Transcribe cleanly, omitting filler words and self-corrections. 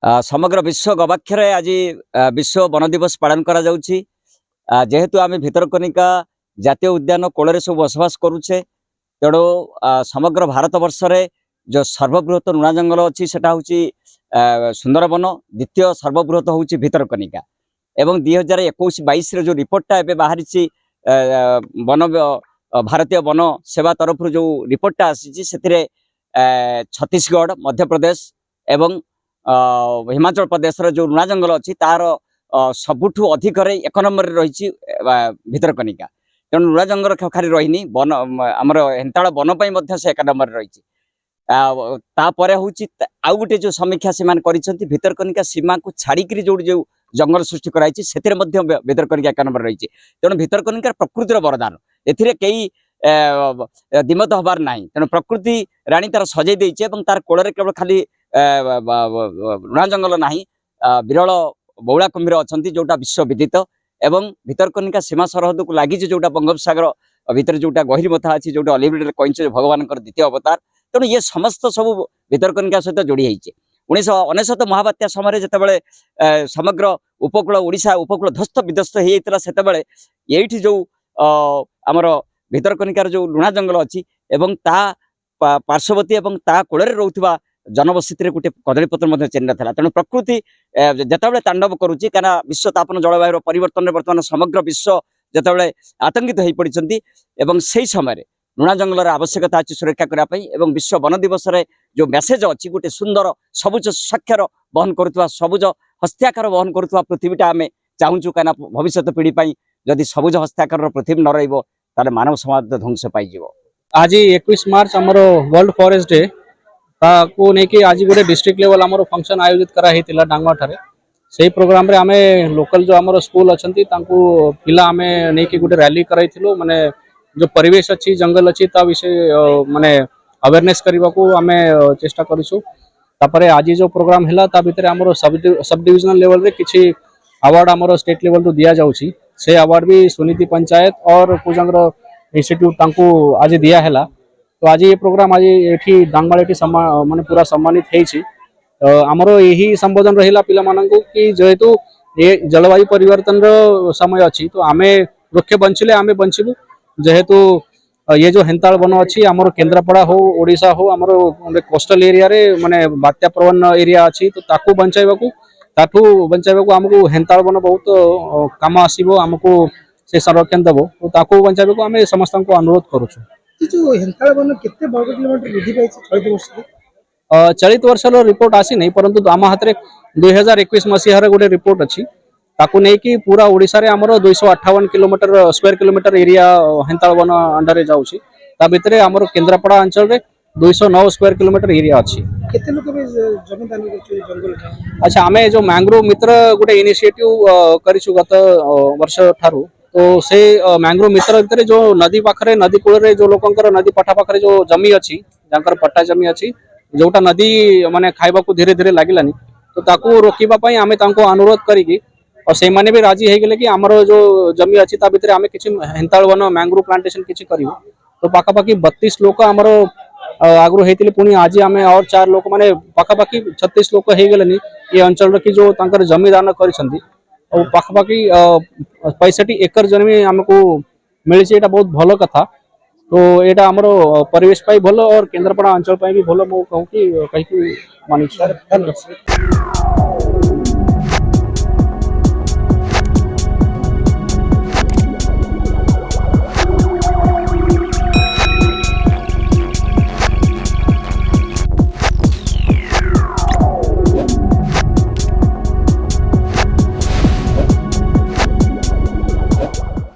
समग्र विश्व गवाक्षर आज विश्व वन दिवस पालन करा जाउछि। जेहेतु आम भितरकनिका जातीय उद्यान कोल सब बसवास करुचे तेणु समग्र भारत वर्ष रे जो सर्वबृहत लुणा जंगल अच्छी से सुंदरबन, द्वितीय सर्वबृहत हूँ भितरकनिका। एवं 2021-22 जो रिपोर्टा एवं बाहरी वन भारतीय वन सेवा तरफ जो रिपोर्टा आसी छत्तीसगढ़, मध्य प्रदेश एवं हिमाचल प्रदेश जो लुणा जंगल अच्छी तार सबुठू अधिक 1 नंबर रही भितरकनिका। तेणु लुणा जंगल खाली रही वन आमर हेन्ताल वन से 1 नंबर रही। तापर हूँ आउ गोटे जो समीक्षा से भितरकनिका सीमा को छाड़ी जो जो जंगल सृष्टि कराई से भितरकनिका 1 नंबर रही। तेणु भितरकनिका प्रकृतिर वरदान, एथिरे कई दिमत हबार ना। तेणु प्रकृति राणी तार सजई देछि तार कोଳରେ केवल खाली लुणा जंगल ना, विरल बौला कुम्भीर अच्छा जोटा विश्व विदित। एवं भितरकनिका सीमा सरहद को लगी जोटा बंगोपसागर भितर जोटा गहिरी मथा अच्छी जोटा अलिब्रिड कईच भगवान द्वितीय अवतार। तेणु ये समस्त सब भितरकनिका सहित जोड़ी होती। 1999 महाबात्या समय जितेबाला समग्र उपकूल ओडिशा उपकूल ध्वस्त विध्वस्त होता से ये जो आमर भितरकनिकार जो लुणा जंगल अच्छी ता पार्श्ववर्ती एवं ता कोଳରେ रोथुवा जनबसती गोटे कदलीपत्र चेन था। तेणु प्रकृति जितेबाला तांडव करुच्ची क्या विश्व तापन जलवायु परिवर्तन बर्तमान समग्र विश्व जितेबाला आतंकित हो पड़ती से समय लुणा जंगल आवश्यकता अच्छी सुरक्षा करने। विश्व वन दिवस रे जो मेसेज अच्छी गोटे सुंदर सबुज साक्षर बहन करुवा सबुज हस्ताक्षर बहन करुवा पृथ्वीटा आम चाहूँ क्या भविष्य पीढ़ी जदि सबुज हस्ताक्षर पृथ्वी न रही मानव समाज ध्वंस पाई। आज 21 मार्च आमर वर्ल्ड फॉरेस्ट डे ताको लेकिन आज गोटे डिस्ट्रिक्ट लेवल आमर फंक्शन आयोजित कराई डांगवा ठारे। से प्रोग्राम रे आमे लोकल जो आमर स्कूल अच्छा पिला आमे नहीं गोटे रैली कराई माने जो परिवेश अच्छी जंगल अच्छी ता विषय माने अवेयरनेस करने को आम चेष्टा करूँ। आज जो प्रोग्राम है ता भितर आमर सब डिविजनल लेवल रे किछि अवार्ड आमर स्टेट लेवल टू दिया जाउछि। से अवार्ड भी सुनीति पंचायत और कुजंगर इंस्टीट्यूट तांको आज दिया है। तो आज ये प्रोग्राम आज ये डांगमाल माने पूरा सम्मानित होइछि। आमर यही संबोधन रहिला पिला मानंकु कि जेहेतु ये जलवायु परिवर्तन रो समय अच्छी तो आमे वृक्ष बंचिले आमे बंचिबु। जेहेतु ये जो हेन्ताल वन अच्छी आमर केन्द्रापड़ा हो ओडिशा हो आमर कोस्टल एरिया रे माने बात्या प्रवण एरिया अच्छी तो ताकू बंचाइबाकू आमको हेन्ताल वन बहुत काम आसीबो, आमको से संरक्षण देबो तो ताकू बंचाइबाकू आमे समस्त को अनुरोध करूछु। जो हेन्ताल वन केते वर्ग किलोमीटर वृद्धि पाइछि चलित वर्ष चलित वर्ष रिपोर्ट आसी नहीं, परंतु आम हाथ में 2021 मसीह गोटे रिपोर्ट अच्छी ताकू नहीं कि पूरा ओडिशा रे हमरो 258 किलोमीटर स्क्वायर किलोमीटर एरिया हेन्ताल वन अंडर जाउछि। ता भितरे हमरो केन्द्रापड़ा अंचल रे 209 स्क्वायर किलोमीटर एरिया अच्छी। केते लोक बे जमीन दान करछि जंगल। अच्छा, आमे जो मैंग्रोव मित्र गोटे इनिशिएटिव करिछु गत वर्ष ठारू। तो से मैंग्रोव मित्र भितर जो नदी पाखरे नदी कूल रे जो लोकंकर नदी पठा पाखरे जो जमी अच्छी जांकर पट्टा जमी अच्छी जोटा नदी माने खाइबा को धीरे धीरे लागिलानी तो ताकू रोकिबा पई आमे तांको अनुरोध करिकि और से माने भी राजी हो गले कि आमर जो जमी अच्छी ता भितर आमे किछि हेन्ताल वन मैंग्रोव प्लांटेशन किछि करिवो। तो पाखापाखि 32 लोक आमर आगु होइतिले पुनी आज आमे और 4 लोक माने पाखापाखि 36 लोक हो गलेनी ये अंचल रे कि जो तांकर जमी दान करिसंती और पाखापाखि 65 एकर जमी हमको मिली। एटा बहुत भलो कथा। तो एटा आमर परिवेश पाई भलो और केन्द्रापड़ा अंचल पाई भी भलो मो कहूँ कि कहीं मानी।